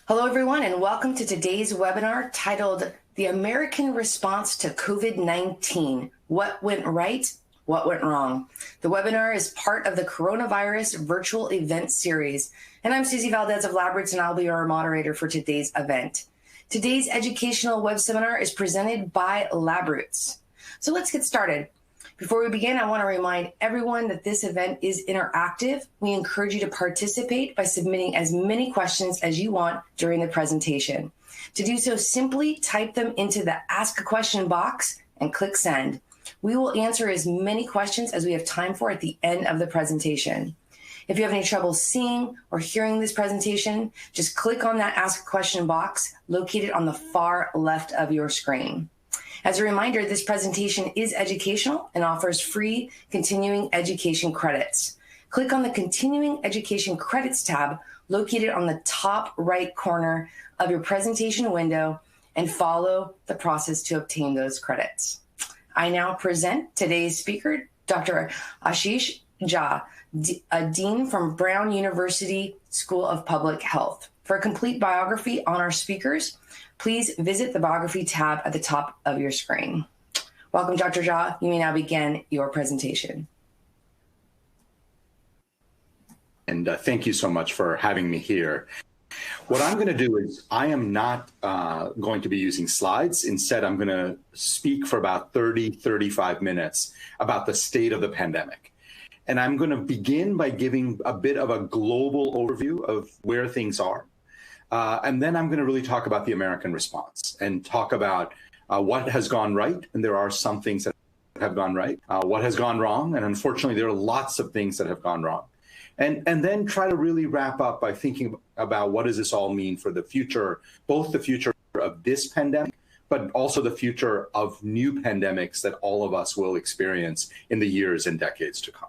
Hello, everyone, and welcome to today's webinar titled The American Response to COVID-19. What went right? What went wrong? The webinar is part of the Coronavirus Virtual Event Series, and I'm Susie Valdez of Labroots, and I'll be your moderator for today's event. Today's educational web seminar is presented by Labroots. So let's get started. Before we begin, I want to remind everyone that this event is interactive. We encourage you to participate by submitting as many questions as you want during the presentation. To do so, simply type them into the Ask a Question box and click Send. We will answer as many questions as we have time for at the end of the presentation. If you have any trouble seeing or hearing this presentation, just click on that Ask a Question box located on the far left of your screen. As a reminder, this presentation is educational and offers free continuing education credits. Click on the Continuing Education Credits tab located on the top right corner of your presentation window and follow the process to obtain those credits. I now present today's speaker, Dr. Ashish Jha, a dean from Brown University School of Public Health. For a complete biography on our speakers, please visit the Biography tab at the top of your screen. Welcome, Dr. Jha. You may now begin your presentation. And thank you so much for having me here. What I'm going to do is I am not going to be using slides. Instead, I'm going to speak for about 35 minutes about the state of the pandemic. And I'm going to begin by giving a bit of a global overview of where things are. And then I'm going to really talk about the American response and talk about what has gone right. And there are some things that have gone right, what has gone wrong. And unfortunately, there are lots of things that have gone wrong. And then try to really wrap up by thinking about what does this all mean for the future, both the future of this pandemic, but also the future of new pandemics that all of us will experience in the years and decades to come.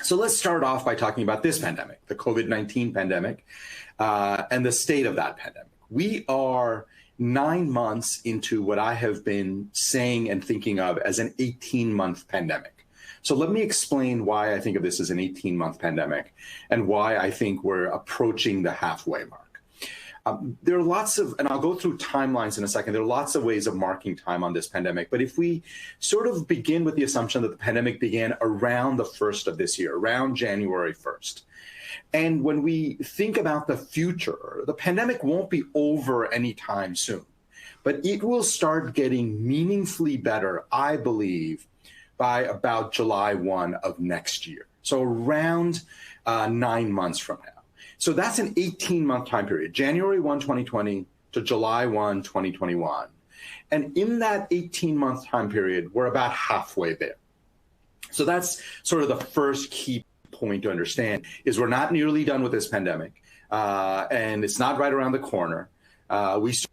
So let's start off by talking about this pandemic, the COVID-19 pandemic, and the state of that pandemic. We are 9 months into what I have been saying and thinking of as an 18-month pandemic. So let me explain why I think of this as an 18-month pandemic and why I think we're approaching the halfway mark. There are lots of, and I'll go through timelines in a second, there are lots of ways of marking time on this pandemic. But if we sort of begin with the assumption that the pandemic began around the 1st of this year, around January 1st, and when we think about the future, the pandemic won't be over anytime soon, but it will start getting meaningfully better, I believe, by about July 1 of next year. So around 9 months from now. So that's an 18-month time period, January 1, 2020 to July 1, 2021. And in that 18-month time period, we're about halfway there. So that's sort of the first key point to understand is we're not nearly done with this pandemic, and it's not right around the corner. We still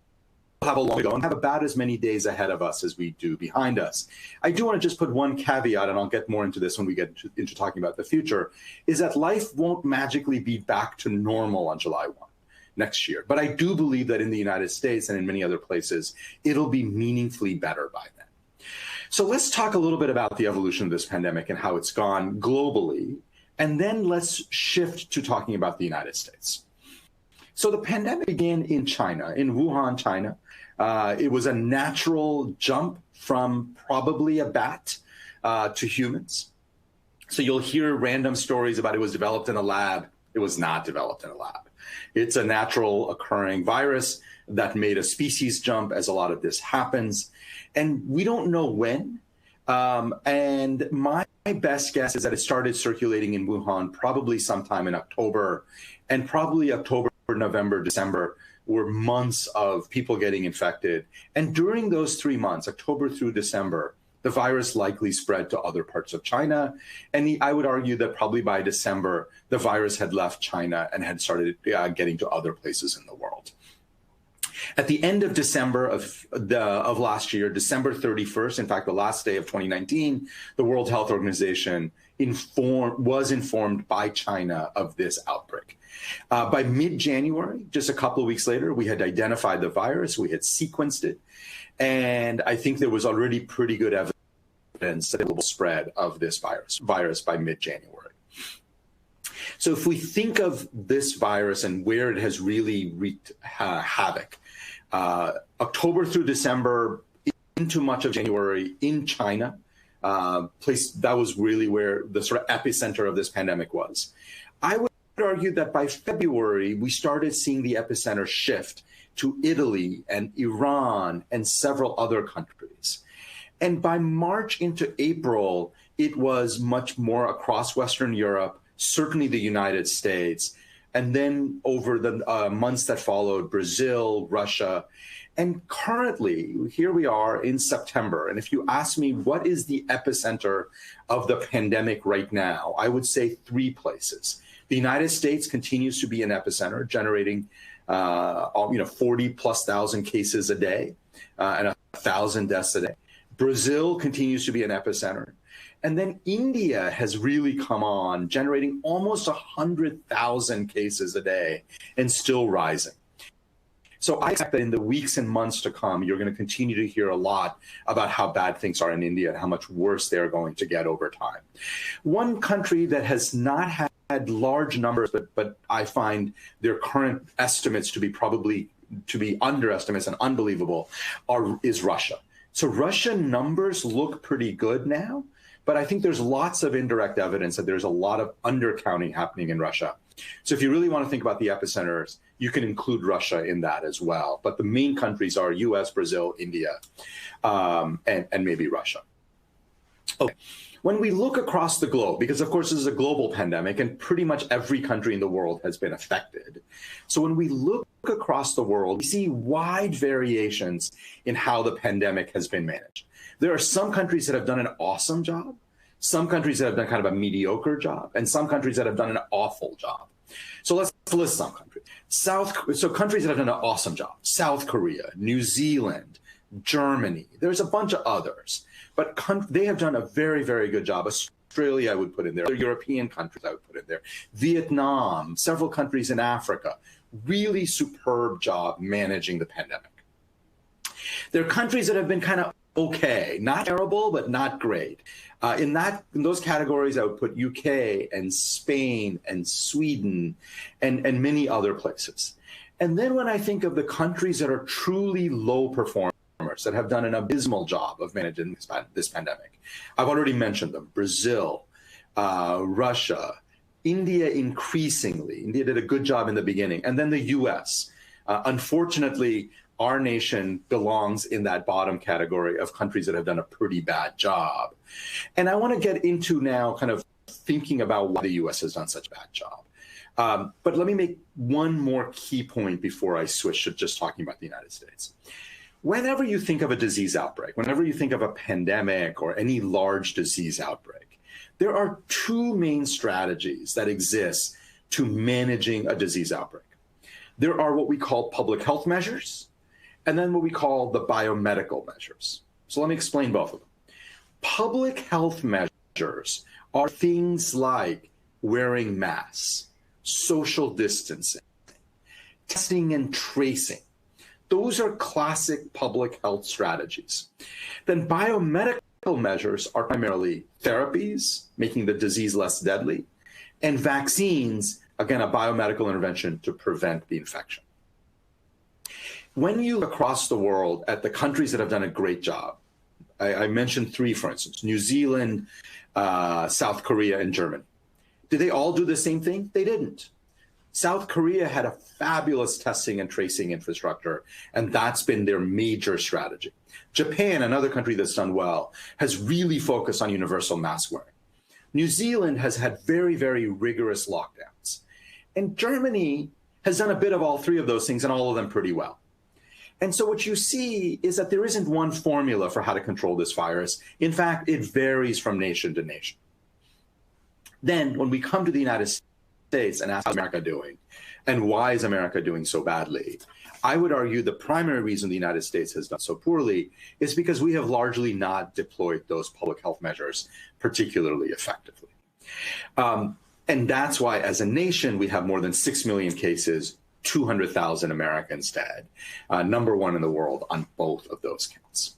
have a long way to go and have about as many days ahead of us as we do behind us. I do want to just put one caveat, and I'll get more into this when we get into talking about the future, is that life won't magically be back to normal on July 1 next year. But I do believe that in the United States and in many other places, it'll be meaningfully better by then. So let's talk a little bit about the evolution of this pandemic and how it's gone globally. And then let's shift to talking about the United States. So the pandemic began in China, in Wuhan, China. It was a natural jump from probably a bat to humans. So you'll hear random stories about it was developed in a lab. It was not developed in a lab. It's a natural occurring virus that made a species jump, as a lot of this happens. And we don't know when. And my best guess is that it started circulating in Wuhan probably sometime in October, and probably October, November, December were months of people getting infected. And during those 3 months, October through December, the virus likely spread to other parts of China. And I would argue that probably by December, the virus had left China and had started getting to other places in the world. At the end of December of last year, December 31st, in fact, the last day of 2019, the World Health Organization was informed by China of this outbreak. By mid-January, just a couple of weeks later, we had identified the virus, we had sequenced it, and I think there was already pretty good evidence of the global spread of this virus by mid-January. So if we think of this virus and where it has really wreaked havoc, October through December, into much of January in China, place that was really where the sort of epicenter of this pandemic was. I would argue that by February, we started seeing the epicenter shift to Italy and Iran and several other countries. And by March into April, it was much more across Western Europe, certainly the United States, and then over the months that followed, Brazil, Russia. And currently, here we are in September. And if you ask me what is the epicenter of the pandemic right now, I would say 3 places. The United States continues to be an epicenter, generating 40,000+ cases a day and 1,000 deaths a day. Brazil continues to be an epicenter. And then India has really come on, generating almost 100,000 cases a day and still rising. So I expect that in the weeks and months to come, you're going to continue to hear a lot about how bad things are in India and how much worse they're going to get over time. One country that has not had large numbers, but I find their current estimates to be underestimates and unbelievable is Russia. So Russian numbers look pretty good now, but I think there's lots of indirect evidence that there's a lot of undercounting happening in Russia. So if you really want to think about the epicenters, you can include Russia in that as well. But the main countries are US, Brazil, India, and maybe Russia. Okay. When we look across the globe, because of course this is a global pandemic and pretty much every country in the world has been affected. So when we look across the world, we see wide variations in how the pandemic has been managed. There are some countries that have done an awesome job, some countries that have done kind of a mediocre job, and some countries that have done an awful job. So let's list some countries. So countries that have done an awesome job: South Korea, New Zealand, Germany. There's a bunch of others, but they have done a very, very good job. Australia, I would put in there. Other European countries, I would put in there. Vietnam, several countries in Africa. Really superb job managing the pandemic. There are countries that have been kind of okay, not terrible, but not great. In those categories, I would put UK and Spain and Sweden and many other places. And then when I think of the countries that are truly low performers, that have done an abysmal job of managing this pandemic, I've already mentioned them: Brazil, Russia, India increasingly. India did a good job in the beginning, and then the US. Unfortunately, our nation belongs in that bottom category of countries that have done a pretty bad job. And I want to get into now kind of thinking about why the US has done such a bad job. But let me make one more key point before I switch to just talking about the United States. Whenever you think of a disease outbreak, whenever you think of a pandemic or any large disease outbreak, there are 2 main strategies that exist to managing a disease outbreak. There are what we call public health measures, and then what we call the biomedical measures. So let me explain both of them. Public health measures are things like wearing masks, social distancing, testing and tracing. Those are classic public health strategies. Then biomedical measures are primarily therapies, making the disease less deadly, and vaccines, again, a biomedical intervention to prevent the infection. When you look across the world at the countries that have done a great job, I mentioned 3, for instance: New Zealand, South Korea, and Germany. Did they all do the same thing? They didn't. South Korea had a fabulous testing and tracing infrastructure, and that's been their major strategy. Japan, another country that's done well, has really focused on universal mask wearing. New Zealand has had very, very rigorous lockdowns. And Germany has done a bit of all 3 of those things, and all of them pretty well. And so what you see is that there isn't one formula for how to control this virus. In fact, it varies from nation to nation. Then when we come to the United States and ask how's America doing, and why is America doing so badly, I would argue the primary reason the United States has done so poorly is because we have largely not deployed those public health measures particularly effectively. And that's why, as a nation, we have more than 6 million cases, 200,000 Americans dead, number 1 in the world on both of those counts.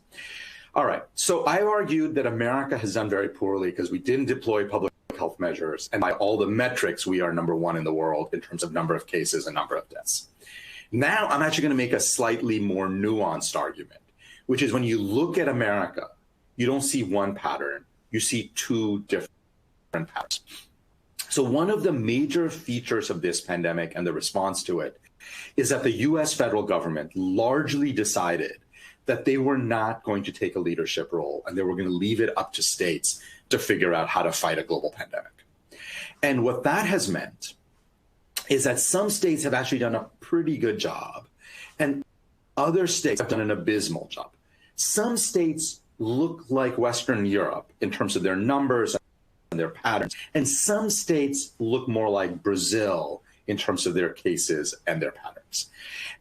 All right, so I argued that America has done very poorly because we didn't deploy public health measures, and by all the metrics, we are number one in the world in terms of number of cases and number of deaths. Now, I'm actually going to make a slightly more nuanced argument, which is when you look at America, you don't see one pattern, you see two different patterns. So one of the major features of this pandemic and the response to it is that the US federal government largely decided that they were not going to take a leadership role and they were going to leave it up to states to figure out how to fight a global pandemic. And what that has meant is that some states have actually done a pretty good job and other states have done an abysmal job. Some states look like Western Europe in terms of their numbers and their patterns, and some states look more like Brazil in terms of their cases and their patterns.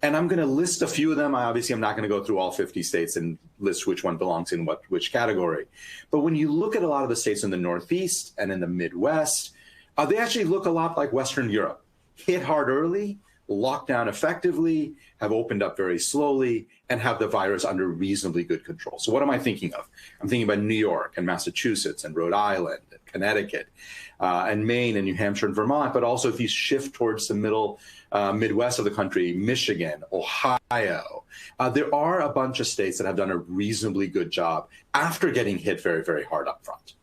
And I'm going to list a few of them. Obviously, I'm not going to go through all 50 states and list which one belongs in which category. But when you look at a lot of the states in the Northeast and in the Midwest, they actually look a lot like Western Europe. Hit hard early, locked down effectively, have opened up very slowly, and have the virus under reasonably good control. So what am I thinking of? I'm thinking about New York and Massachusetts and Rhode Island and Connecticut and Maine and New Hampshire and Vermont, but also if you shift towards the Midwest of the country, Michigan, Ohio, there are a bunch of states that have done a reasonably good job after getting hit very, very hard up front.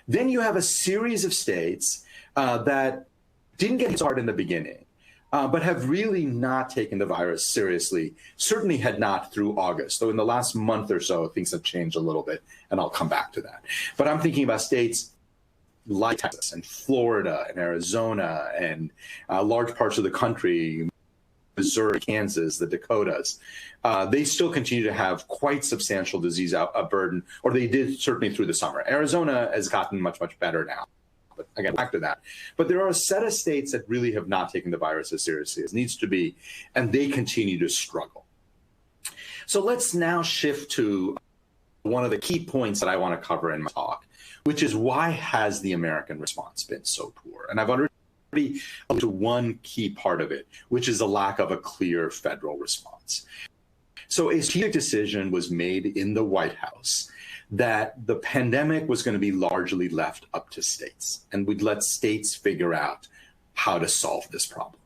Then you have a series of states that didn't get hit hard in the beginning, but have really not taken the virus seriously, certainly had not through August. Though in the last month or so, things have changed a little bit, and I'll come back to that. But I'm thinking about states like Texas and Florida and Arizona and large parts of the country, Missouri, Kansas, the Dakotas. They still continue to have quite substantial disease burden, or they did certainly through the summer. Arizona has gotten much, much better now. But again, back to that. But there are a set of states that really have not taken the virus as seriously as needs to be, and they continue to struggle. So let's now shift to one of the key points that I want to cover in my talk, which is why has the American response been so poor? And I've already alluded to one key part of it, which is the lack of a clear federal response. So a strategic decision was made in the White House that the pandemic was going to be largely left up to states, and we'd let states figure out how to solve this problem.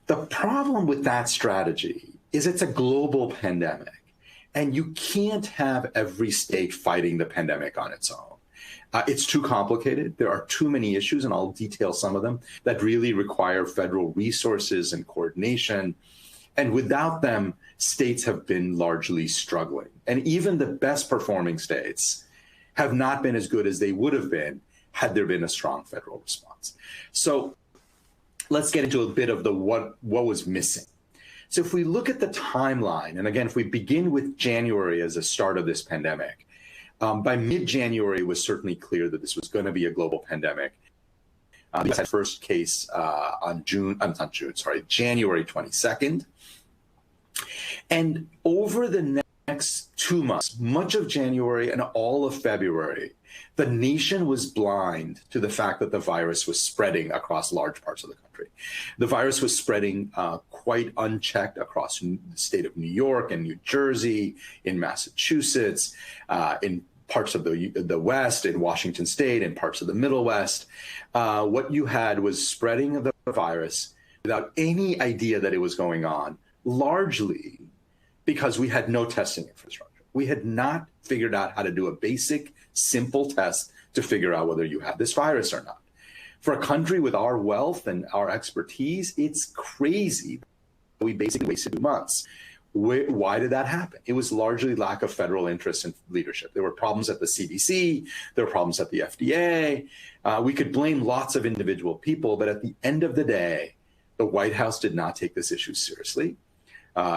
The problem with that strategy is it's a global pandemic, and you can't have every state fighting the pandemic on its own. It's too complicated. There are too many issues, and I'll detail some of them, that really require federal resources and coordination. And without them, states have been largely struggling. And even the best performing states have not been as good as they would have been had there been a strong federal response. So let's get into a bit of the what was missing. So if we look at the timeline, and again, if we begin with January as the start of this pandemic, by mid-January, it was certainly clear that this was going to be a global pandemic. We had first case on January 22nd. And over the next 2 months, much of January and all of February, the nation was blind to the fact that the virus was spreading across large parts of the country. The virus was spreading quite unchecked across the state of New York and New Jersey, in Massachusetts, in parts of the West, in Washington State, in parts of the Middle West. What you had was spreading of the virus without any idea that it was going on, largely because we had no testing infrastructure. We had not figured out how to do a basic, simple test to figure out whether you had this virus or not. For a country with our wealth and our expertise, it's crazy. We basically wasted 2 months. Why did that happen? It was largely lack of federal interest and leadership. There were problems at the CDC. There were problems at the FDA. We could blame lots of individual people, but at the end of the day, the White House did not take this issue seriously.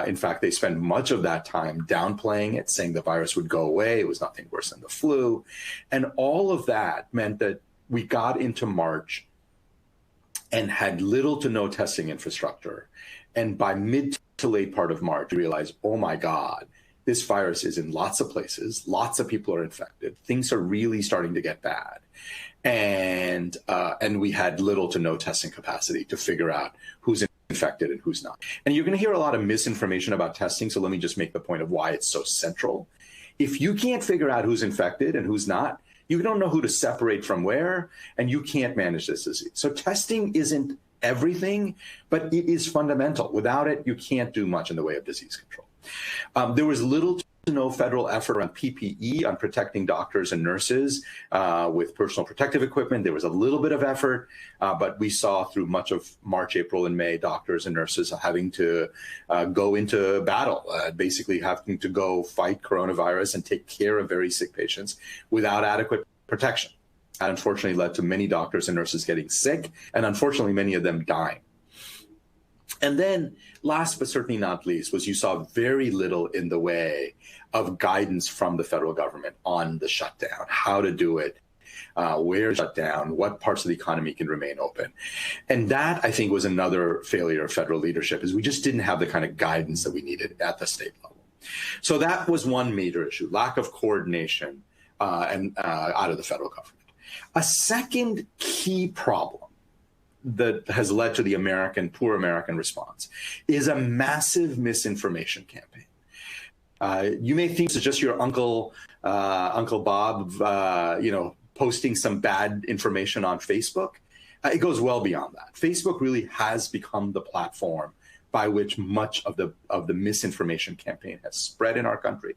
In fact, they spent much of that time downplaying it, saying the virus would go away. It was nothing worse than the flu. And all of that meant that we got into March and had little to no testing infrastructure. And by mid to late part of March, we realized, oh my God, this virus is in lots of places. Lots of people are infected. Things are really starting to get bad. And we had little to no testing capacity to figure out who's infected and who's not. And you're going to hear a lot of misinformation about testing. So let me just make the point of why it's so central. If you can't figure out who's infected and who's not, You don't know who to separate from where, and you can't manage this disease. So testing isn't everything, but it is fundamental. Without it, you can't do much in the way of disease control. There was little to no federal effort on PPE, on protecting doctors and nurses with personal protective equipment. There was a little bit of effort, but we saw through much of March, April, and May, doctors and nurses having to go into battle, basically having to go fight coronavirus and take care of very sick patients without adequate protection. That unfortunately led to many doctors and nurses getting sick, and unfortunately many of them dying. And then last but certainly not least was you saw very little in the way of guidance from the federal government on the shutdown, how to do it, where to shut down, what parts of the economy can remain open. And that, I think, was another failure of federal leadership, is we just didn't have the kind of guidance that we needed at the state level. So that was one major issue, lack of coordination out of the federal government. A second key problem that has led to the poor American response is a massive misinformation campaign. You may think it's just your Uncle Bob, posting some bad information on Facebook. It goes well beyond that. Facebook really has become the platform by which much of the misinformation campaign has spread in our country.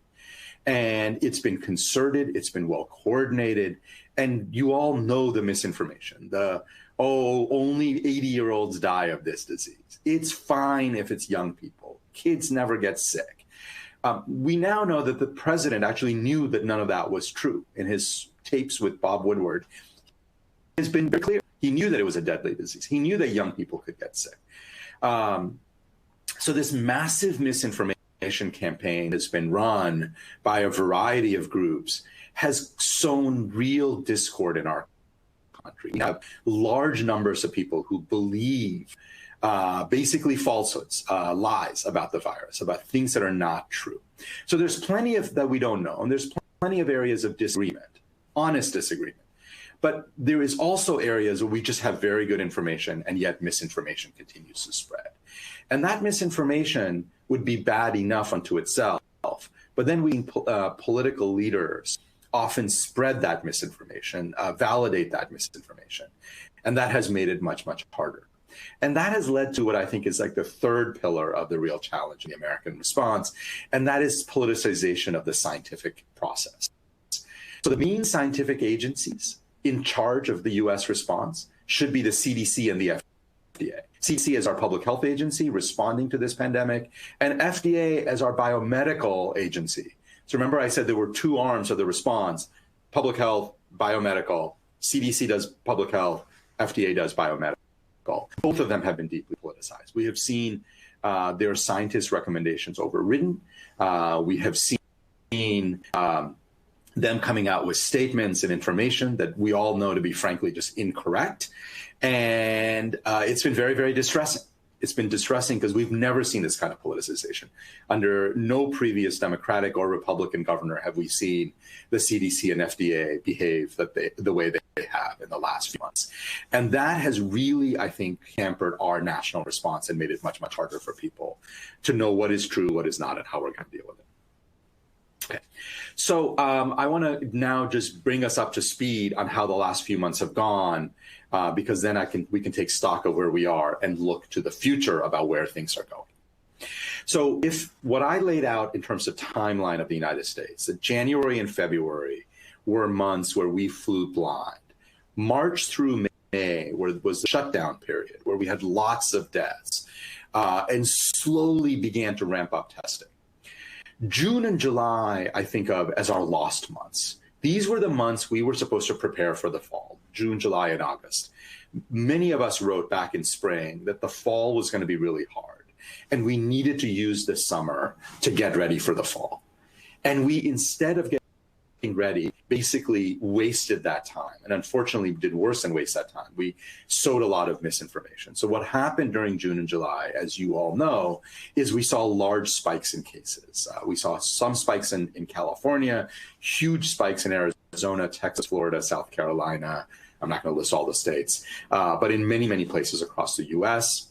And it's been concerted, it's been well coordinated, and you all know the misinformation. Only 80-year-olds die of this disease. It's fine if it's young people. Kids never get sick. We now know that the president actually knew that none of that was true. In his tapes with Bob Woodward, it's been very clear. He knew that it was a deadly disease. He knew that young people could get sick. So this massive misinformation campaign that's been run by a variety of groups has sown real discord in our country. We have large numbers of people who believe basically falsehoods, lies about the virus, about things that are not true. So there's plenty of that we don't know, and there's plenty of areas of disagreement, honest disagreement. But there is also areas where we just have very good information, and yet misinformation continues to spread. And that misinformation would be bad enough unto itself, but then political leaders often spread that misinformation, validate that misinformation. And that has made it much, much harder. And that has led to what I think is like the third pillar of the real challenge in the American response, and that is politicization of the scientific process. So the main scientific agencies in charge of the US response should be the CDC and the FDA. CDC as our public health agency responding to this pandemic, and FDA as our biomedical agency. So remember I said there were two arms of the response: public health, biomedical. CDC does public health, FDA does biomedical. Both of them have been deeply politicized. We have seen their scientists' recommendations overridden. We have seen them coming out with statements and information that we all know to be, frankly, just incorrect. And it's been very, very distressing. It's been distressing because we've never seen this kind of politicization. Under no previous Democratic or Republican governor have we seen the CDC and FDA behave the way they have in the last few months. And that has really, I think, hampered our national response and made it much, much harder for people to know what is true, what is not, and how we're going to deal with it. Okay, so I want to now just bring us up to speed on how the last few months have gone, because then we can take stock of where we are and look to the future about where things are going. So if what I laid out in terms of timeline of the United States, that January and February were months where we flew blind. March through May was the shutdown period where we had lots of deaths and slowly began to ramp up testing. June and July, I think of as our lost months. These were the months we were supposed to prepare for the fall, June, July, and August. Many of us wrote back in spring that the fall was going to be really hard, and we needed to use this summer to get ready for the fall. And we, instead of getting ready, basically wasted that time, and unfortunately did worse than waste that time. We sowed a lot of misinformation. So what happened during June and July, as you all know, is we saw large spikes in cases. We saw some spikes in California, huge spikes in Arizona, Texas, Florida, South Carolina. I'm not going to list all the states, but in many, many places across the US.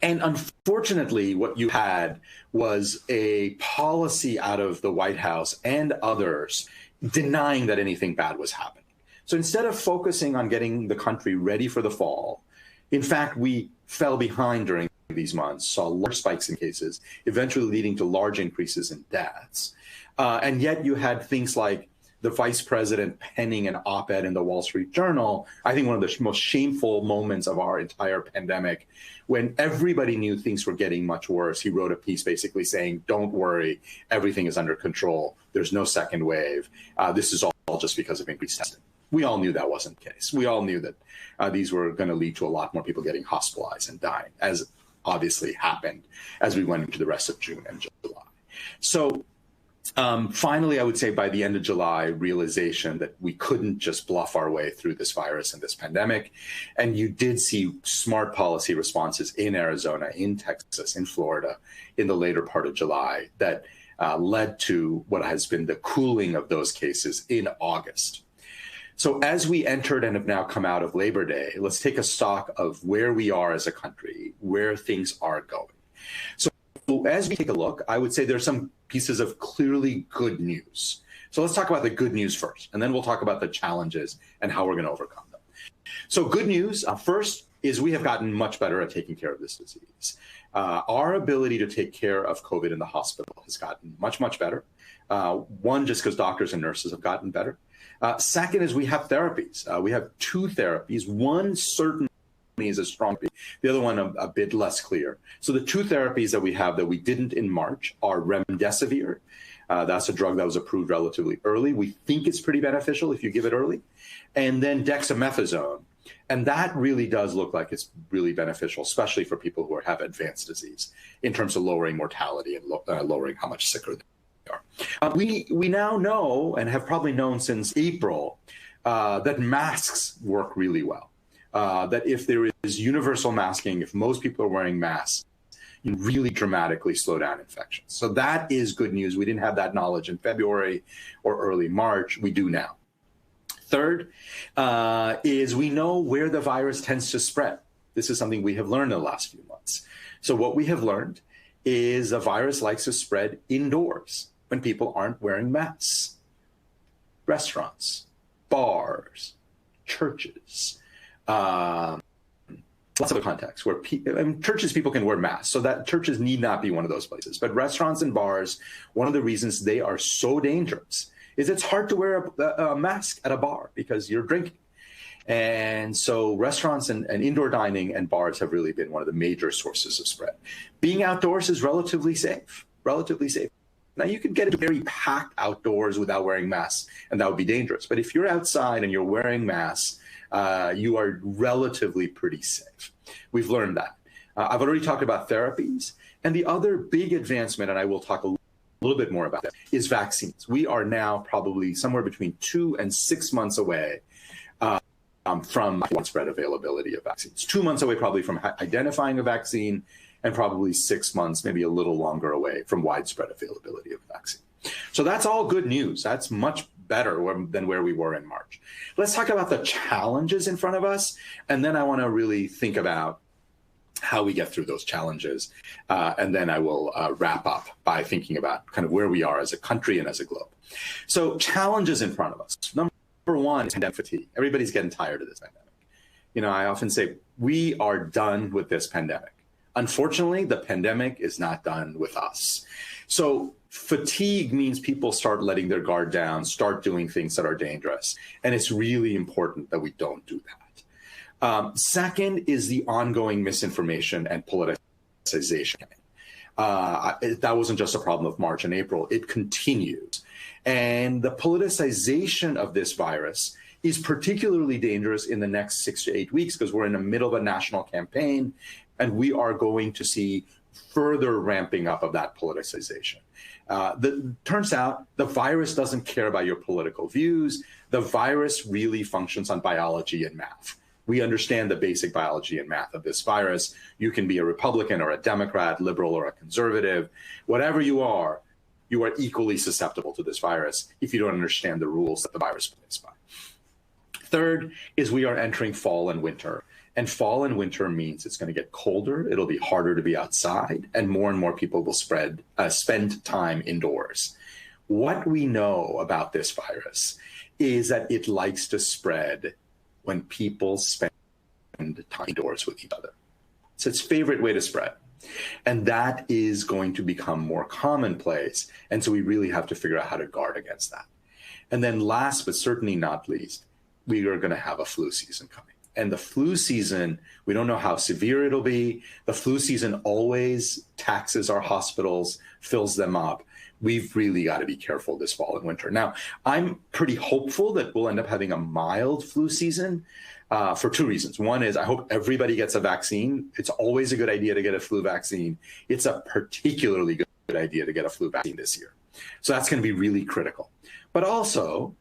And unfortunately, what you had was a policy out of the White House and others denying that anything bad was happening. So instead of focusing on getting the country ready for the fall, in fact, we fell behind during these months, saw large spikes in cases, eventually leading to large increases in deaths. And yet you had things like the vice president penning an op-ed in the Wall Street Journal, I think one of the most shameful moments of our entire pandemic, when everybody knew things were getting much worse. He wrote a piece basically saying, don't worry, everything is under control. There's no second wave. This is all just because of increased testing. We all knew that wasn't the case. We all knew that these were going to lead to a lot more people getting hospitalized and dying, as obviously happened as we went into the rest of June and July. So finally, I would say by the end of July, realization that we couldn't just bluff our way through this virus and this pandemic. And you did see smart policy responses in Arizona, in Texas, in Florida, in the later part of July that led to what has been the cooling of those cases in August. So as we entered and have now come out of Labor Day, let's take a stock of where we are as a country, where things are going. So as we take a look, I would say there's some pieces of clearly good news. So let's talk about the good news first, and then we'll talk about the challenges and how we're going to overcome them. So good news, first, is we have gotten much better at taking care of this disease. Our ability to take care of COVID in the hospital has gotten much, much better. One, just because doctors and nurses have gotten better. Second is we have therapies. We have two therapies. One certainly is a strong, the other one a bit less clear. So the two therapies that we have that we didn't in March are remdesivir. That's a drug that was approved relatively early. We think it's pretty beneficial if you give it early. And then dexamethasone. And that really does look like it's really beneficial, especially for people who have advanced disease in terms of lowering mortality and lowering how much sicker they are. We now know, and have probably known since April, that masks work really well. That if there is universal masking, if most people are wearing masks, you really dramatically slow down infections. So that is good news. We didn't have that knowledge in February or early March. We do now. Third is we know where the virus tends to spread. This is something we have learned in the last few months. So what we have learned is a virus likes to spread indoors when people aren't wearing masks. Restaurants, bars, churches, lots of contexts where churches, people can wear masks, so that churches need not be one of those places. But restaurants and bars, one of the reasons they are so dangerous is it's hard to wear a mask at a bar because you're drinking. And so restaurants and indoor dining and bars have really been one of the major sources of spread. Being outdoors is relatively safe, Now, you could get into very packed outdoors without wearing masks, and that would be dangerous. But if you're outside and you're wearing masks, you are relatively pretty safe. We've learned that. I've already talked about therapies. And the other big advancement, and I will talk a little bit more about that, is vaccines. We are now probably somewhere between 2 and 6 months away from widespread availability of vaccines. 2 months away probably from identifying a vaccine, and probably 6 months, maybe a little longer away from widespread availability of a vaccine. So that's all good news. That's much better than where we were in March. Let's talk about the challenges in front of us, and then I want to really think about how we get through those challenges. And then I will wrap up by thinking about kind of where we are as a country and as a globe. So challenges in front of us. Number one is pandemic fatigue. Everybody's getting tired of this pandemic. You know, I often say we are done with this pandemic. Unfortunately, the pandemic is not done with us. So fatigue means people start letting their guard down, start doing things that are dangerous. And it's really important that we don't do that. Second is the ongoing misinformation and politicization. That wasn't just a problem of March and April. It continues. And the politicization of this virus is particularly dangerous in the next 6 to 8 weeks because we're in the middle of a national campaign, and we are going to see further ramping up of that politicization. Turns out the virus doesn't care about your political views. The virus really functions on biology and math. We understand the basic biology and math of this virus. You can be a Republican or a Democrat, liberal or a conservative. Whatever you are equally susceptible to this virus if you don't understand the rules that the virus plays by. Third is we are entering fall and winter. And fall and winter means it's going to get colder, it'll be harder to be outside, and more people will spend time indoors. What we know about this virus is that it likes to spread when people spend time indoors with each other. It's its favorite way to spread. And that is going to become more commonplace. And so we really have to figure out how to guard against that. And then last, but certainly not least, we are going to have a flu season coming. And the flu season, we don't know how severe it'll be. The flu season always taxes our hospitals, fills them up. We've really got to be careful this fall and winter. Now, I'm pretty hopeful that we'll end up having a mild flu season for two reasons. One is I hope everybody gets a vaccine. It's always a good idea to get a flu vaccine. It's a particularly good idea to get a flu vaccine this year. So that's going to be really critical. But also,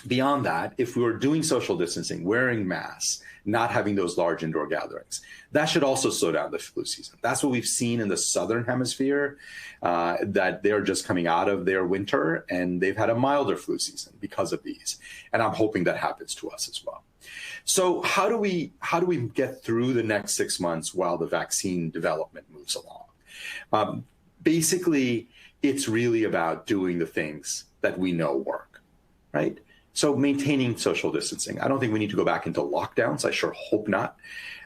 beyond that, if we were doing social distancing, wearing masks, not having those large indoor gatherings, that should also slow down the flu season. That's what we've seen in the Southern Hemisphere, that they're just coming out of their winter and they've had a milder flu season because of these. And I'm hoping that happens to us as well. So how do we get through the next 6 months while the vaccine development moves along? Basically, it's really about doing the things that we know work, right? So maintaining social distancing. I don't think we need to go back into lockdowns. I sure hope not.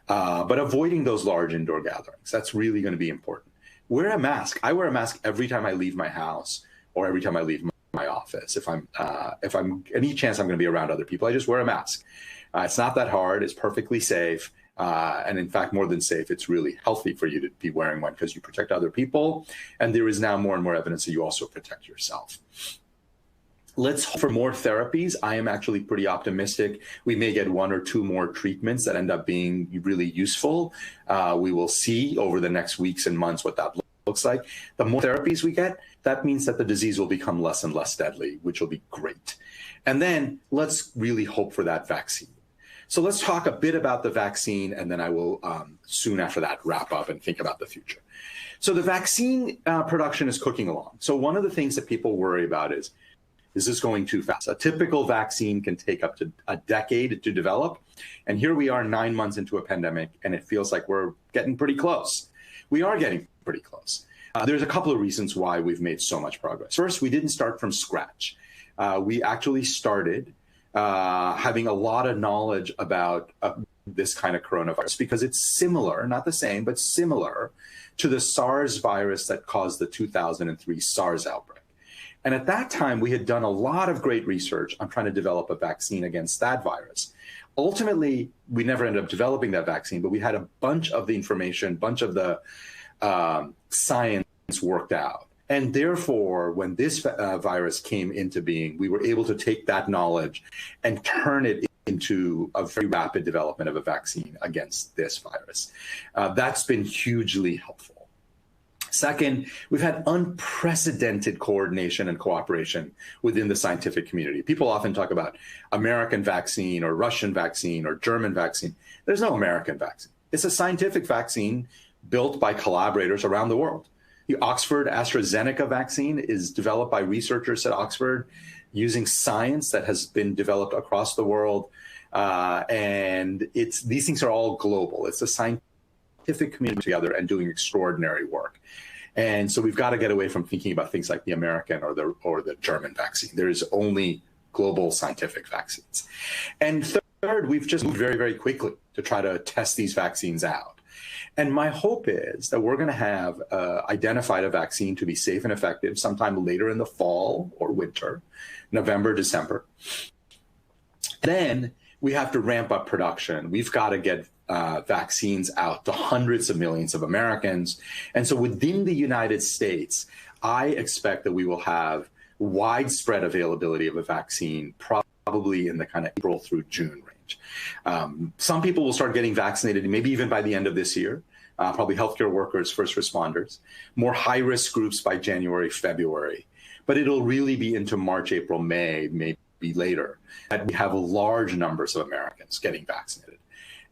But avoiding those large indoor gatherings, that's really going to be important. Wear a mask. I wear a mask every time I leave my house or every time I leave my office. If I'm any chance I'm going to be around other people, I just wear a mask. It's not that hard. It's perfectly safe. And in fact, more than safe, it's really healthy for you to be wearing one because you protect other people. And there is now more and more evidence that you also protect yourself. Let's hope for more therapies. I am actually pretty optimistic. We may get one or two more treatments that end up being really useful. We will see over the next weeks and months what that looks like. The more therapies we get, that means that the disease will become less and less deadly, which will be great. And then let's really hope for that vaccine. So let's talk a bit about the vaccine, and then I will soon after that wrap up and think about the future. So the vaccine production is cooking along. So one of the things that people worry about is this going too fast? A typical vaccine can take up to a decade to develop. And here we are 9 months into a pandemic, and it feels like we're getting pretty close. We are getting pretty close. There's a couple of reasons why we've made so much progress. First, we didn't start from scratch. We actually started having a lot of knowledge about this kind of coronavirus because it's similar, not the same, but similar to the SARS virus that caused the 2003 SARS outbreak. And at that time, we had done a lot of great research on trying to develop a vaccine against that virus. Ultimately, we never ended up developing that vaccine, but we had a bunch of the information, bunch of the science worked out. And therefore, when this virus came into being, we were able to take that knowledge and turn it into a very rapid development of a vaccine against this virus. That's been hugely helpful. Second, we've had unprecedented coordination and cooperation within the scientific community. People often talk about American vaccine or Russian vaccine or German vaccine. There's no American vaccine. It's a scientific vaccine built by collaborators around the world. The Oxford AstraZeneca vaccine is developed by researchers at Oxford using science that has been developed across the world. And these things are all global. It's a scientific community together and doing extraordinary work. And so we've got to get away from thinking about things like the American or the German vaccine. There is only global scientific vaccines. And third, we've just moved very, very quickly to try to test these vaccines out. And my hope is that we're going to have identified a vaccine to be safe and effective sometime later in the fall or winter, November, December. Then we have to ramp up production. We've got to get vaccines out to hundreds of millions of Americans. And so within the United States, I expect that we will have widespread availability of a vaccine probably in the kind of April through June range. Some people will start getting vaccinated maybe even by the end of this year, probably healthcare workers, first responders, more high-risk groups by January, February. But it'll really be into March, April, May, maybe later, that we have large numbers of Americans getting vaccinated.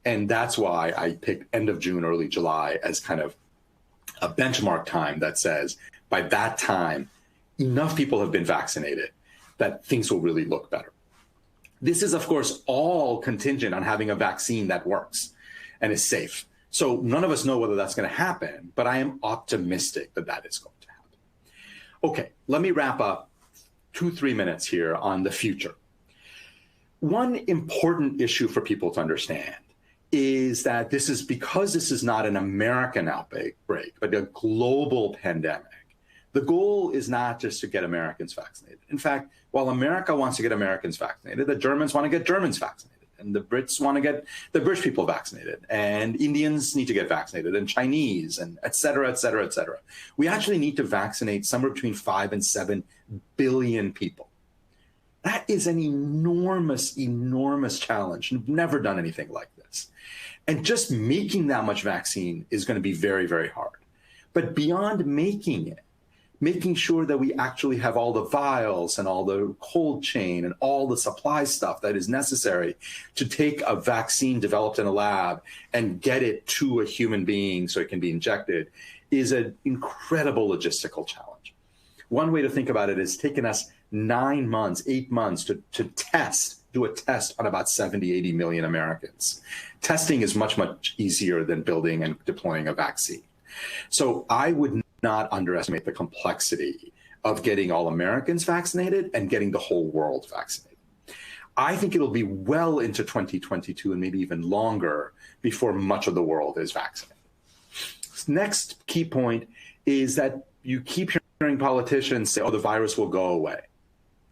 And that's why I picked end of June, early July as kind of a benchmark time that says by that time, enough people have been vaccinated that things will really look better. This is, of course, all contingent on having a vaccine that works and is safe. So none of us know whether that's going to happen, but I am optimistic that that is going to happen. Okay, let me wrap up 2-3 minutes here on the future. One important issue for people to understand is that this is not an American outbreak, but a global pandemic. The goal is not just to get Americans vaccinated. In fact, while America wants to get Americans vaccinated, the Germans want to get Germans vaccinated, and the Brits want to get the British people vaccinated, and Indians need to get vaccinated, and Chinese, and et cetera, et cetera, et cetera. We actually need to vaccinate somewhere between 5 and 7 billion people. That is an enormous, enormous challenge. We've never done anything like this. And just making that much vaccine is going to be very, very hard. But beyond making it, making sure that we actually have all the vials and all the cold chain and all the supply stuff that is necessary to take a vaccine developed in a lab and get it to a human being so it can be injected is an incredible logistical challenge. One way to think about it is taking us 9 months, 8 months to do a test on about 70, 80 million Americans. Testing is much, much easier than building and deploying a vaccine. So I would not underestimate the complexity of getting all Americans vaccinated and getting the whole world vaccinated. I think it'll be well into 2022 and maybe even longer before much of the world is vaccinated. Next key point is that you keep hearing politicians say, oh, the virus will go away.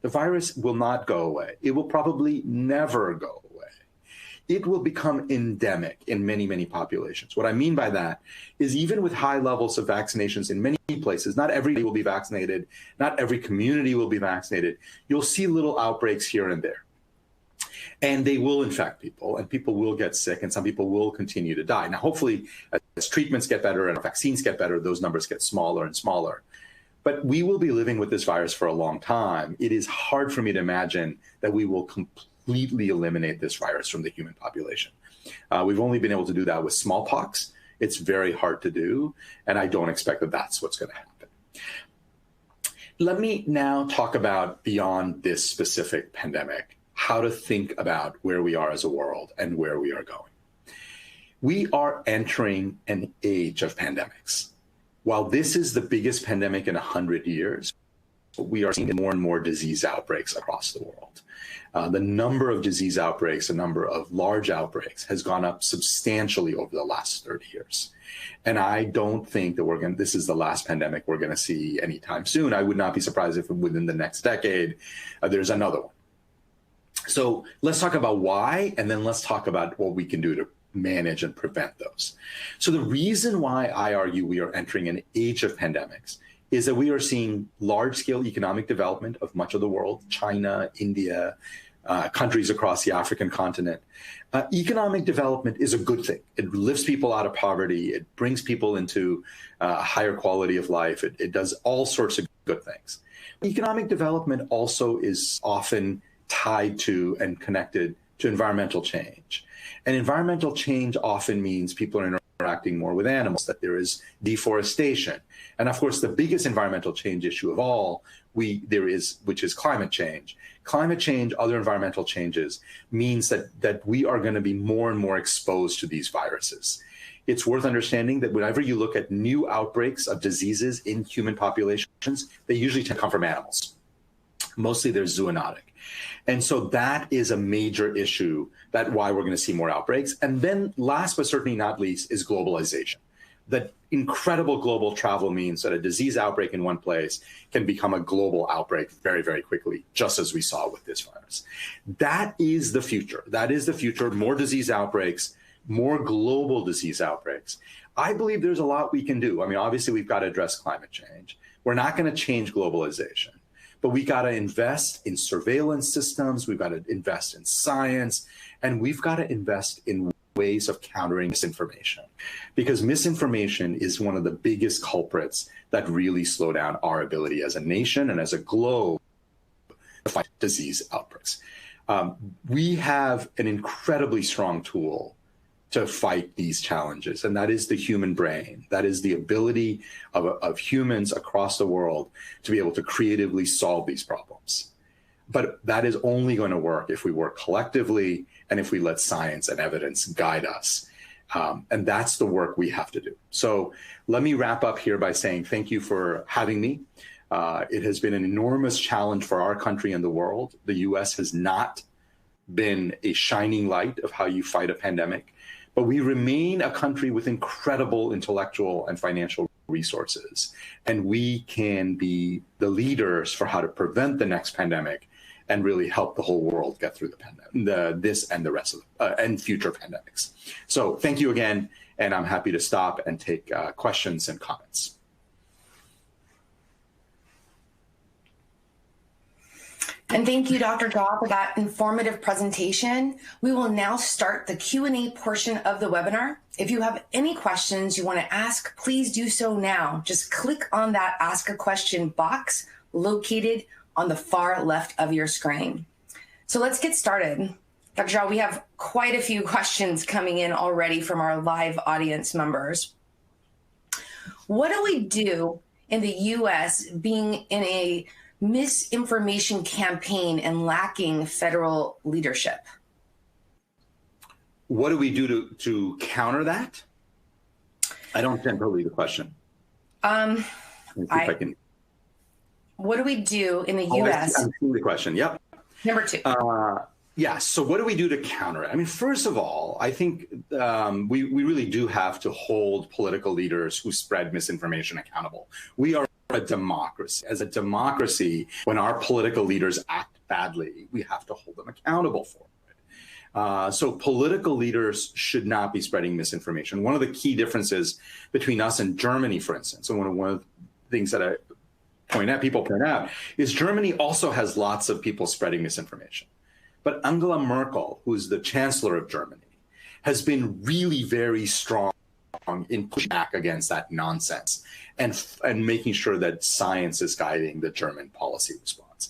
The virus will not go away. It will probably never go away. It will become endemic in many, many populations. What I mean by that is even with high levels of vaccinations in many places, not everybody will be vaccinated, not every community will be vaccinated. You'll see little outbreaks here and there. And they will infect people, and people will get sick, and some people will continue to die. Now, hopefully, as treatments get better and vaccines get better, those numbers get smaller and smaller. But we will be living with this virus for a long time. It is hard for me to imagine that we will completely eliminate this virus from the human population. We've only been able to do that with smallpox. It's very hard to do, and I don't expect that that's what's going to happen. Let me now talk about beyond this specific pandemic, how to think about where we are as a world and where we are going. We are entering an age of pandemics. While this is the biggest pandemic in 100 years, we are seeing more and more disease outbreaks across the world. The number of disease outbreaks, the number of large outbreaks has gone up substantially over the last 30 years. And I don't think that this is the last pandemic we're going to see anytime soon. I would not be surprised if within the next decade, there's another one. So let's talk about why, and then let's talk about what we can do to manage and prevent those. So the reason why I argue we are entering an age of pandemics is that we are seeing large-scale economic development of much of the world, China, India, countries across the African continent. Economic development is a good thing. It lifts people out of poverty. It brings people into a higher quality of life. It does all sorts of good things. Economic development also is often tied to and connected to environmental change. And environmental change often means people are interacting more with animals, that there is deforestation. And of course, the biggest environmental change issue of all which is climate change. Climate change, other environmental changes, means that we are going to be more and more exposed to these viruses. It's worth understanding that whenever you look at new outbreaks of diseases in human populations, they usually tend to come from animals. Mostly they're zoonotic. And so that is a major issue, that's why we're going to see more outbreaks. And then last but certainly not least is globalization. That incredible global travel means that a disease outbreak in one place can become a global outbreak very, very quickly, just as we saw with this virus. That is the future. That is the future. More disease outbreaks, more global disease outbreaks. I believe there's a lot we can do. I mean, obviously, we've got to address climate change. We're not going to change globalization. But we got to invest in surveillance systems, we've got to invest in science, and we've got to invest in ways of countering misinformation. Because misinformation is one of the biggest culprits that really slow down our ability as a nation and as a globe to fight disease outbreaks. We have an incredibly strong tool to fight these challenges, and that is the human brain. That is the ability of humans across the world to be able to creatively solve these problems. But that is only going to work if we work collectively and if we let science and evidence guide us. And that's the work we have to do. So let me wrap up here by saying thank you for having me. It has been an enormous challenge for our country and the world. The U.S. has not been a shining light of how you fight a pandemic, but we remain a country with incredible intellectual and financial resources, and we can be the leaders for how to prevent the next pandemic and really help the whole world get through the pandemic, this and the rest of and future pandemics. So thank you again, and I'm happy to stop and take questions and comments. And thank you, Dr. Jha, for that informative presentation. We will now start the Q&A portion of the webinar. If you have any questions you want to ask, please do so now. Just click on that Ask a Question box located on the far left of your screen. So let's get started. Dr. Jha, we have quite a few questions coming in already from our live audience members. What do we do in the U.S. being in a misinformation campaign and lacking federal leadership? What do we do to counter that? I don't understand totally the question. What do we do in the U.S.? I'm seeing the question. Yep. Number two. Yeah. So what do we do to counter it? I mean, first of all, I think we really do have to hold political leaders who spread misinformation accountable. We are a democracy. As a democracy, when our political leaders act badly, we have to hold them accountable for it. So political leaders should not be spreading misinformation. One of the key differences between us and Germany, for instance, and one of the things that people point out, is Germany also has lots of people spreading misinformation. But Angela Merkel, who's the chancellor of Germany, has been really very strong in pushing back against that nonsense and making sure that science is guiding the German policy response.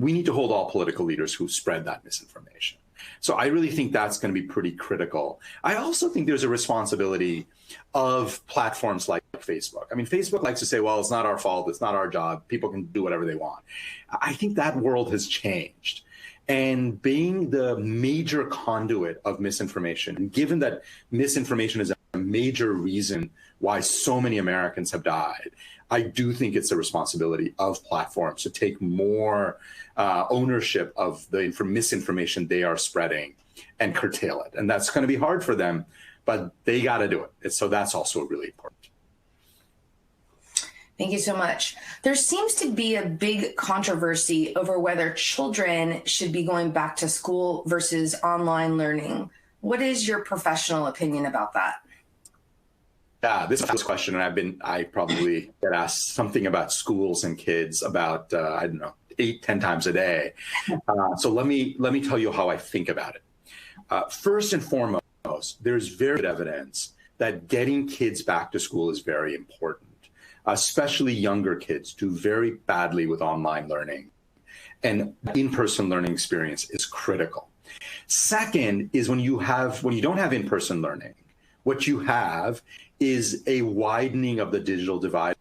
We need to hold all political leaders who spread that misinformation. So I really think that's going to be pretty critical. I also think there's a responsibility of platforms like Facebook. I mean, Facebook likes to say, well, it's not our fault, it's not our job, people can do whatever they want. I think that world has changed. And being the major conduit of misinformation, given that misinformation is a major reason why so many Americans have died, I do think it's the responsibility of platforms to take more ownership of the misinformation they are spreading and curtail it. And that's going to be hard for them, but they got to do it. So that's also really important. Thank you so much. There seems to be a big controversy over whether children should be going back to school versus online learning. What is your professional opinion about that? This is a question, and I probably get asked something about schools and kids about, 8-10 times a day. So let me tell you how I think about it. First and foremost, there's very good evidence that getting kids back to school is very important. Especially younger kids do very badly with online learning, and in-person learning experience is critical. Second is when you don't have in-person learning, what you have is a widening of the digital divide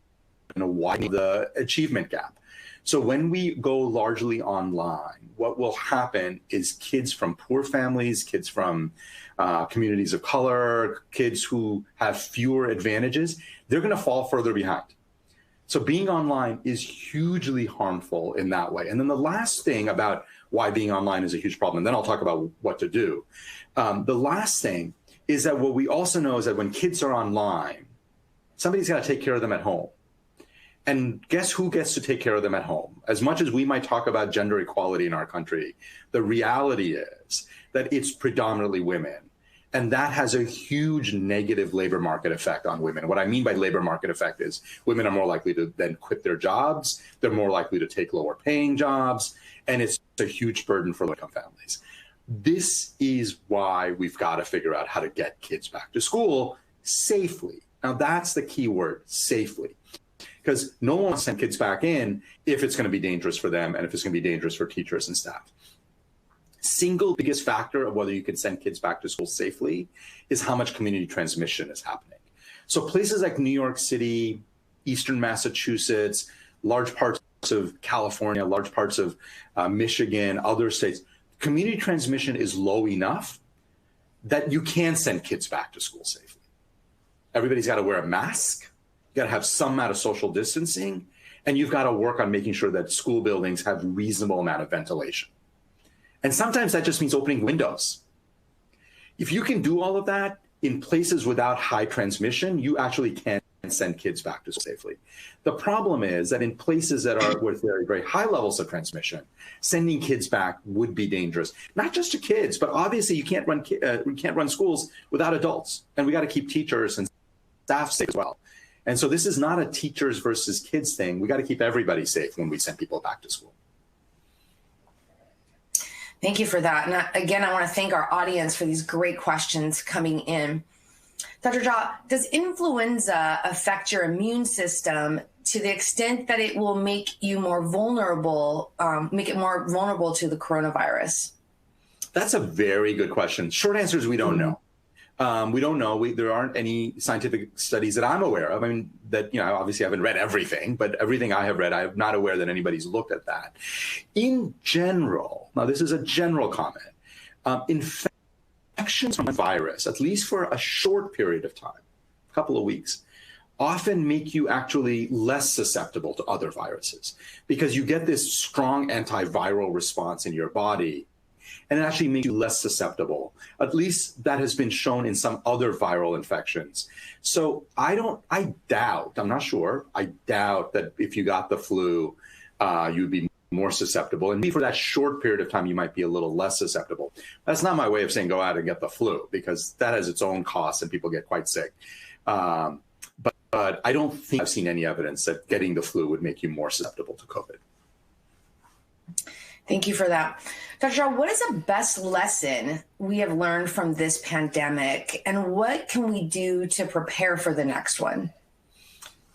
and a widening of the achievement gap. So when we go largely online, what will happen is kids from poor families, kids from communities of color, kids who have fewer advantages, they're going to fall further behind. So being online is hugely harmful in that way. And then the last thing about why being online is a huge problem, and then I'll talk about what to do. The last thing is that what we also know is that when kids are online, somebody's got to take care of them at home. And guess who gets to take care of them at home? As much as we might talk about gender equality in our country, the reality is that it's predominantly women. And that has a huge negative labor market effect on women. What I mean by labor market effect is women are more likely to then quit their jobs. They're more likely to take lower paying jobs. And it's a huge burden for low-income families. This is why we've got to figure out how to get kids back to school safely. Now, that's the key word, safely. Because no one wants to send kids back in if it's going to be dangerous for them and if it's going to be dangerous for teachers and staff. Single biggest factor of whether you can send kids back to school safely is how much community transmission is happening. So places like New York City, Eastern Massachusetts, large parts of California, large parts of Michigan, other states, community transmission is low enough that you can send kids back to school safely. Everybody's got to wear a mask. You got to have some amount of social distancing. And you've got to work on making sure that school buildings have reasonable amount of ventilation. And sometimes that just means opening windows. If you can do all of that in places without high transmission, you actually can send kids back to school safely. The problem is that in places that are with very, very high levels of transmission, sending kids back would be dangerous. Not just to kids, but obviously you can't run schools without adults, and we got to keep teachers and staff safe as well. And so this is not a teachers versus kids thing. We got to keep everybody safe when we send people back to school. Thank you for that. And again, I want to thank our audience for these great questions coming in. Dr. Jha, does influenza affect your immune system to the extent that it will make you more vulnerable, make it more vulnerable to the coronavirus? That's a very good question. Short answer is we don't know. We don't know. There aren't any scientific studies that I'm aware of. I mean, that, you know, obviously I haven't read everything, but everything I have read, I'm not aware that anybody's looked at that. In general, now this is a general comment, infections from a virus, at least for a short period of time, a couple of weeks, often make you actually less susceptible to other viruses because you get this strong antiviral response in your body, and it actually makes you less susceptible. At least that has been shown in some other viral infections. So I doubt, I'm not sure, I doubt that if you got the flu, you'd be more susceptible. And maybe for that short period of time, you might be a little less susceptible. That's not my way of saying go out and get the flu, because that has its own costs and people get quite sick. But I don't think I've seen any evidence that getting the flu would make you more susceptible to COVID. Thank you for that. Dr. Jha, what is the best lesson we have learned from this pandemic, and what can we do to prepare for the next one?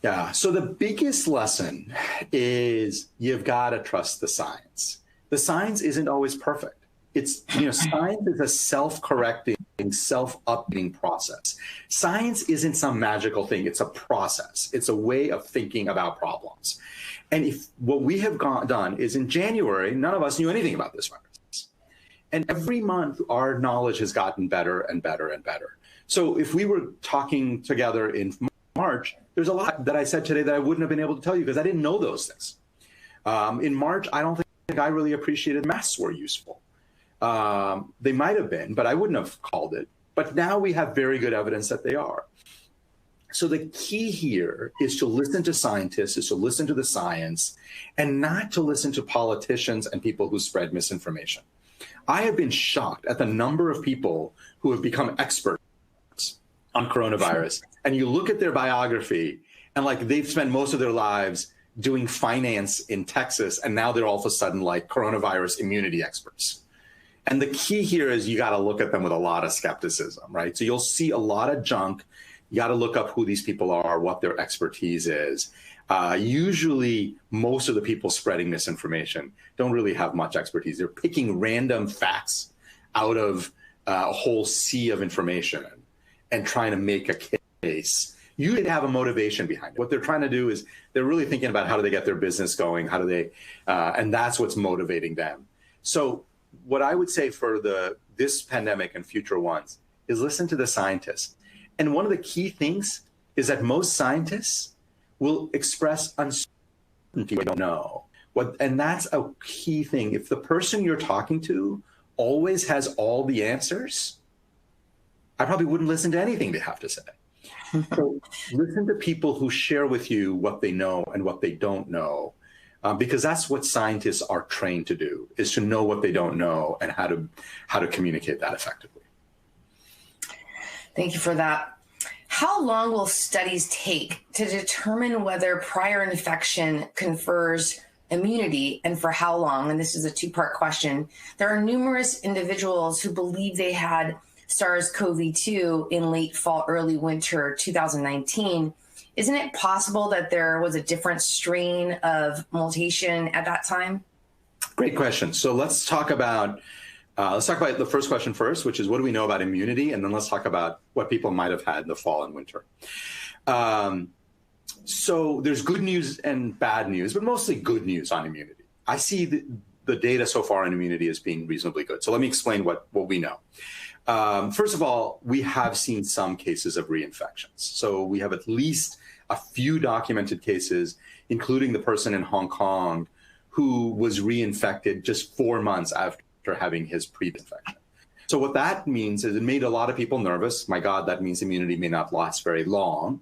Yeah, so the biggest lesson is you've got to trust the science. The science isn't always perfect. It's, you know, science is a self-correcting, self-updating process. Science isn't some magical thing. It's a process. It's a way of thinking about problems. And if what we have done is in January, none of us knew anything about this virus. And every month, our knowledge has gotten better and better and better. So if we were talking together in March, there's a lot that I said today that I wouldn't have been able to tell you because I didn't know those things. In March, I don't think I really appreciated masks were useful. They might have been, but I wouldn't have called it. But now we have very good evidence that they are. So the key here is to listen to scientists, is to listen to the science, and not to listen to politicians and people who spread misinformation. I have been shocked at the number of people who have become experts on coronavirus. And you look at their biography, and like they've spent most of their lives doing finance in Texas, and now they're all of a sudden like coronavirus immunity experts. And the key here is you got to look at them with a lot of skepticism, right? So you'll see a lot of junk. You got to look up who these people are, what their expertise is. Usually, most of the people spreading misinformation don't really have much expertise. They're picking random facts out of a whole sea of information and trying to make a case. You didn't have a motivation behind it. What they're trying to do is they're really thinking about how do they get their business going, how do they, and that's what's motivating them. So what I would say for this pandemic and future ones is listen to the scientists. And one of the key things is that most scientists will express uncertainty. They don't know. And that's a key thing. If the person you're talking to always has all the answers, I probably wouldn't listen to anything they have to say. So listen to people who share with you what they know and what they don't know, because that's what scientists are trained to do, is to know what they don't know and how to communicate that effectively. Thank you for that. How long will studies take to determine whether prior infection confers immunity, and for how long? And this is a two-part question. There are numerous individuals who believe they had SARS-CoV-2 in late fall, early winter 2019. Isn't it possible that there was a different strain of mutation at that time? Great question. So let's talk about the first question first, which is what do we know about immunity? And then let's talk about what people might have had in the fall and winter. So there's good news and bad news, but mostly good news on immunity. I see the data so far on immunity as being reasonably good. So let me explain what we know. First of all, we have seen some cases of reinfections. So we have at least a few documented cases, including the person in Hong Kong who was reinfected just 4 months after having his previous infection. So what that means is it made a lot of people nervous. My God, that means immunity may not last very long.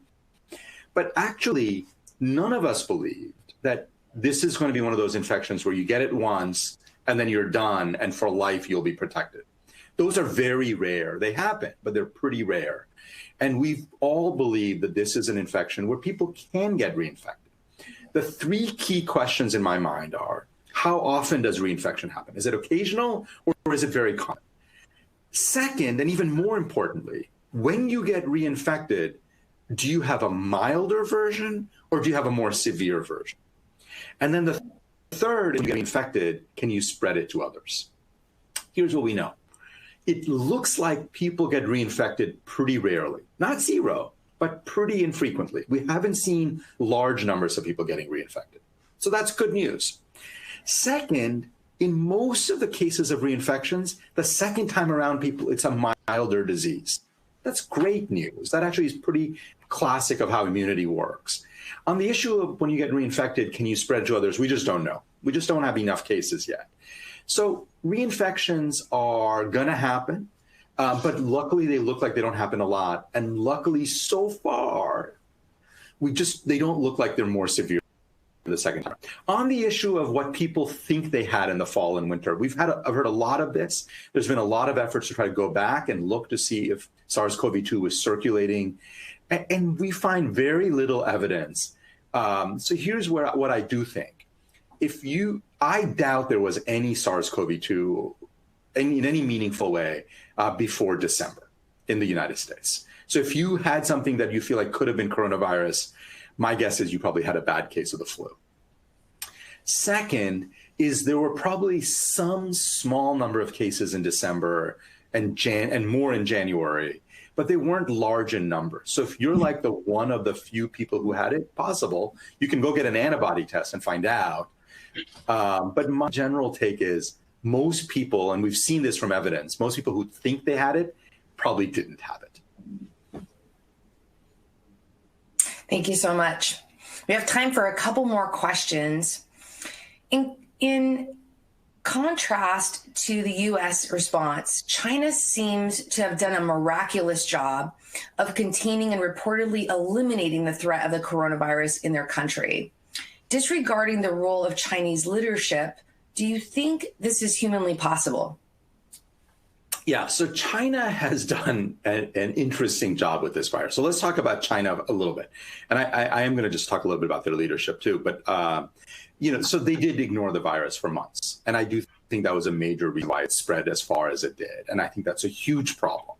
But actually, none of us believed that this is going to be one of those infections where you get it once and then you're done, and for life you'll be protected. Those are very rare. They happen, but they're pretty rare. And we've all believed that this is an infection where people can get reinfected. The three key questions in my mind are, how often does reinfection happen? Is it occasional or is it very common? Second, and even more importantly, when you get reinfected, do you have a milder version or do you have a more severe version? And then the third, if you get infected, can you spread it to others? Here's what we know. It looks like people get reinfected pretty rarely. Not zero, but pretty infrequently. We haven't seen large numbers of people getting reinfected. So that's good news. Second, in most of the cases of reinfections, the second time around people, it's a milder disease. That's great news. That actually is pretty classic of how immunity works. On the issue of when you get reinfected, can you spread to others? We just don't know. We just don't have enough cases yet. So reinfections are going to happen, but luckily they look like they don't happen a lot. And luckily so far, they don't look like they're more severe the second time. On the issue of what people think they had in the fall and winter, I've heard a lot of this. There's been a lot of efforts to try to go back and look to see if SARS-CoV-2 was circulating, and we find very little evidence. So here's what I do think. I doubt there was any SARS-CoV-2 in any meaningful way before December in the United States. So if you had something that you feel like could have been coronavirus, my guess is you probably had a bad case of the flu. Second is there were probably some small number of cases in December and more in January, but they weren't large in number. So if you're like one of the few people who had it, possible, you can go get an antibody test and find out. But my general take is most people, and we've seen this from evidence, most people who think they had it probably didn't have it. Thank you so much. We have time for a couple more questions. In contrast to the U.S. response, China seems to have done a miraculous job of containing and reportedly eliminating the threat of the coronavirus in their country. Disregarding the role of Chinese leadership, do you think this is humanly possible? Yeah, so China has done an interesting job with this virus. So let's talk about China a little bit. And I am going to just talk a little bit about their leadership too. But, so they did ignore the virus for months. And I do think that was a major reason why it spread as far as it did. And I think that's a huge problem.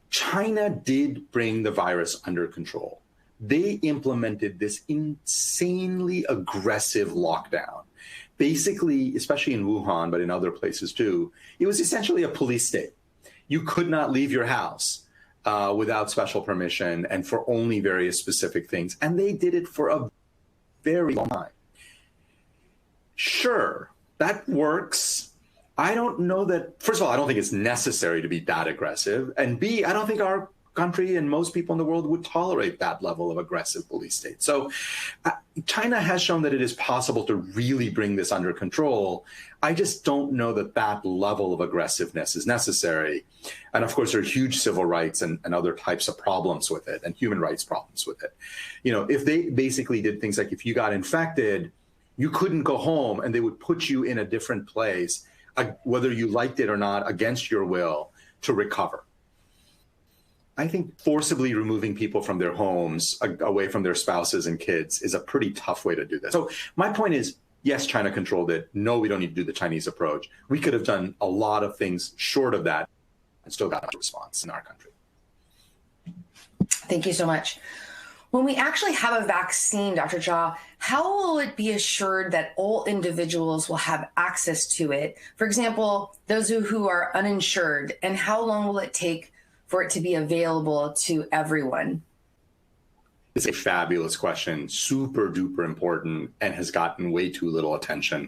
China did bring the virus under control. They implemented this insanely aggressive lockdown. Basically, especially in Wuhan, but in other places too, it was essentially a police state. You could not leave your house without special permission and for only very specific things. And they did it for a very long time. Sure, that works. I don't know that, first of all, I don't think it's necessary to be that aggressive. And B, I don't think our country and most people in the world would tolerate that level of aggressive police state. So China has shown that it is possible to really bring this under control. I just don't know that that level of aggressiveness is necessary. And of course, there are huge civil rights and other types of problems with it and human rights problems with it. If they basically did things like if you got infected, you couldn't go home and they would put you in a different place, whether you liked it or not, against your will, to recover. I think forcibly removing people from their homes, away from their spouses and kids, is a pretty tough way to do that. So my point is, yes, China controlled it. No, we don't need to do the Chinese approach. We could have done a lot of things short of that and still got a response in our country. Thank you so much. When we actually have a vaccine, Dr. Jha, how will it be assured that all individuals will have access to it? For example, those who are uninsured, and how long will it take for it to be available to everyone? It's a fabulous question, super duper important, and has gotten way too little attention.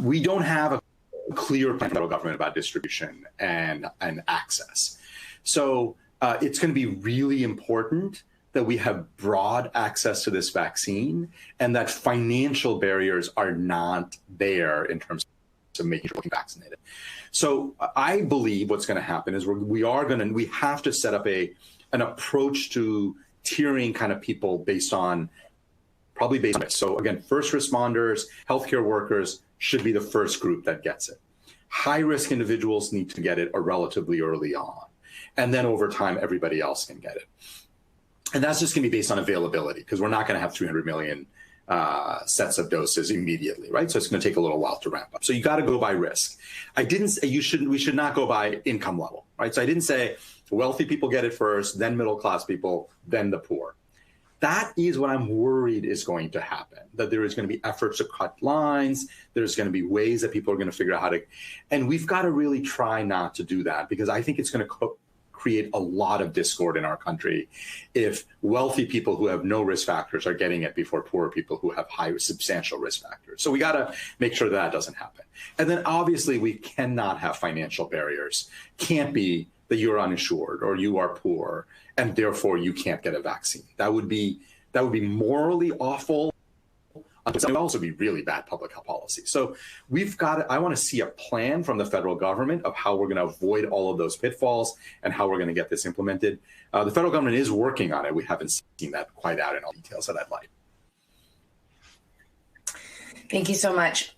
We don't have a clear plan from the federal government about distribution and access. So it's going to be really important that we have broad access to this vaccine and that financial barriers are not there in terms of making sure we're vaccinated. So I believe what's going to happen is we have to set up an approach to tiering kind of people based on risk. So again, first responders, healthcare workers should be the first group that gets it. High risk individuals need to get it relatively early on. And then over time, everybody else can get it. And that's just going to be based on availability, because we're not going to have 300 million sets of doses immediately, right? So it's going to take a little while to ramp up. So you got to go by risk. I didn't say we should not go by income level, right? So I didn't say wealthy people get it first, then middle class people, then the poor. That is what I'm worried is going to happen, that there is going to be efforts to cut lines. There's going to be ways that people are going to figure out how to, and we've got to really try not to do that, because I think it's going to create a lot of discord in our country if wealthy people who have no risk factors are getting it before poor people who have high substantial risk factors. So we got to make sure that doesn't happen. And then obviously we cannot have financial barriers. Can't be that you're uninsured or you are poor and therefore you can't get a vaccine. That would be morally awful. It would also be really bad public health policy. So I want to see a plan from the federal government of how we're going to avoid all of those pitfalls and how we're going to get this implemented. The federal government is working on it. We haven't seen that quite out in all details that I'd like. Thank you so much.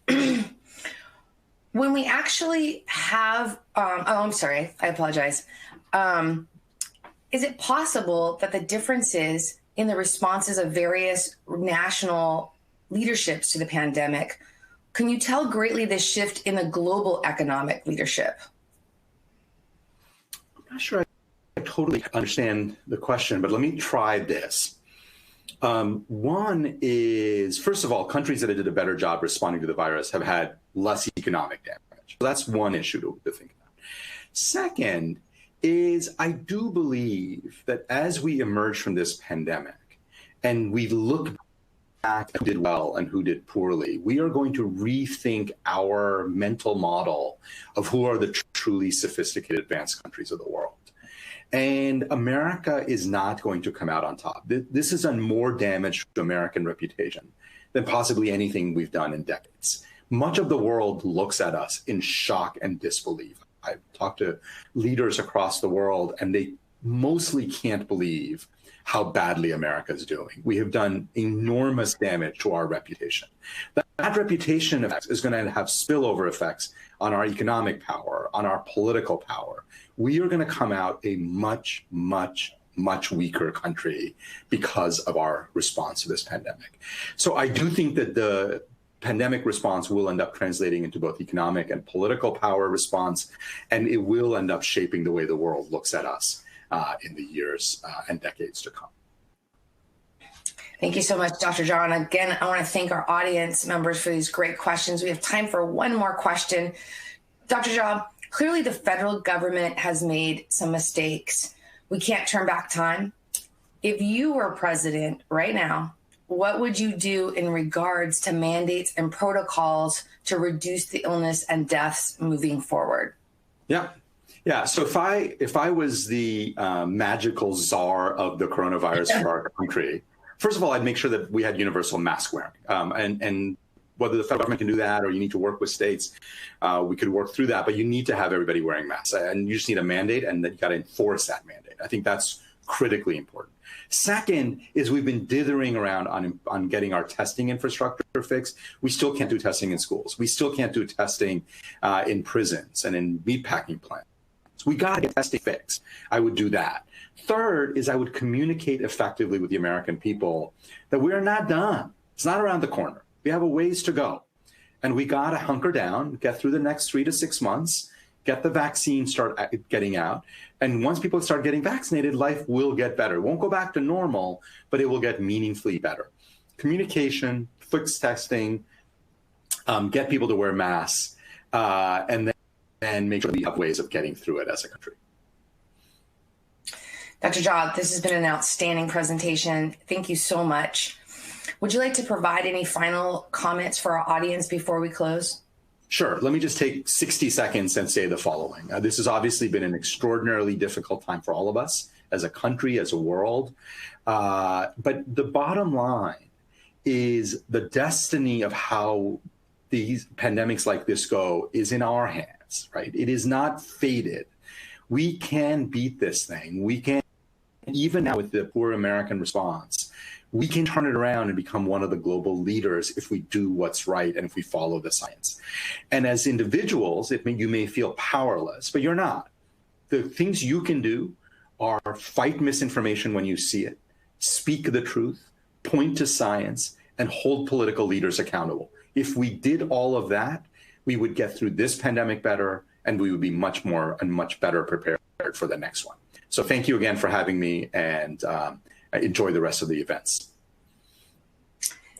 When we actually have, I'm sorry, I apologize. Is it possible that the differences in the responses of various national leaderships to the pandemic, can you tell greatly the shift in the global economic leadership? I'm not sure I totally understand the question, but let me try this. One is, first of all, countries that did a better job responding to the virus have had less economic damage. So that's one issue to think about. Second is, I do believe that as we emerge from this pandemic and we look back at who did well and who did poorly, we are going to rethink our mental model of who are the truly sophisticated advanced countries of the world. And America is not going to come out on top. This has done more damage to American reputation than possibly anything we've done in decades. Much of the world looks at us in shock and disbelief. I've talked to leaders across the world, and they mostly can't believe how badly America is doing. We have done enormous damage to our reputation. That reputation effect is going to have spillover effects on our economic power, on our political power. We are going to come out a much, much, much weaker country because of our response to this pandemic. So I do think that the pandemic response will end up translating into both economic and political power response, and it will end up shaping the way the world looks at us in the years and decades to come. Thank you so much, Dr. Jha. Again, I want to thank our audience members for these great questions. We have time for one more question. Dr. Jha, clearly the federal government has made some mistakes. We can't turn back time. If you were president right now, what would you do in regards to mandates and protocols to reduce the illness and deaths moving forward? Yeah. So if I was the magical czar of the coronavirus for our country, first of all, I'd make sure that we had universal mask wearing. And whether the federal government can do that or you need to work with states, we could work through that. But you need to have everybody wearing masks, and you just need a mandate, and then you got to enforce that mandate. I think that's critically important. Second is, we've been dithering around on getting our testing infrastructure fixed. We still can't do testing in schools. We still can't do testing in prisons and in meatpacking plants. We got to get testing fixed. I would do that. Third is, I would communicate effectively with the American people that we're not done. It's not around the corner. We have a ways to go. And we got to hunker down, get through the next 3 to 6 months, get the vaccine start getting out. And once people start getting vaccinated, life will get better. It won't go back to normal, but it will get meaningfully better. Communication, fix testing, get people to wear masks, and then make sure we have ways of getting through it as a country. Dr. Jha, this has been an outstanding presentation. Thank you so much. Would you like to provide any final comments for our audience before we close? Sure. Let me just take 60 seconds and say the following. This has obviously been an extraordinarily difficult time for all of us as a country, as a world. But the bottom line is the destiny of how these pandemics like this go is in our hands, right? It is not fated. We can beat this thing. We can, even now with the poor American response, we can turn it around and become one of the global leaders if we do what's right and if we follow the science. And as individuals, you may feel powerless, but you're not. The things you can do are fight misinformation when you see it, speak the truth, point to science, and hold political leaders accountable. If we did all of that, we would get through this pandemic better, and we would be much more and much better prepared for the next one. So thank you again for having me, and enjoy the rest of the events.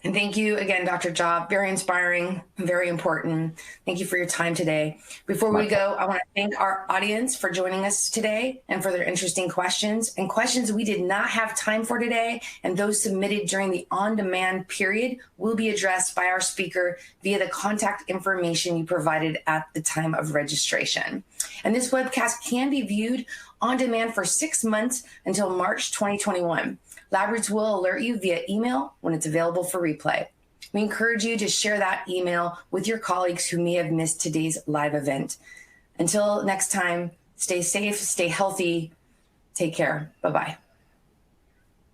And thank you again, Dr. Jha. Very inspiring, very important. Thank you for your time today. Before we go, I want to thank our audience for joining us today and for their interesting questions and questions we did not have time for today. And those submitted during the on-demand period will be addressed by our speaker via the contact information you provided at the time of registration. And this webcast can be viewed on demand for 6 months until March 2021. Labroots will alert you via email when it's available for replay. We encourage you to share that email with your colleagues who may have missed today's live event. Until next time, stay safe, stay healthy, take care. Bye-bye.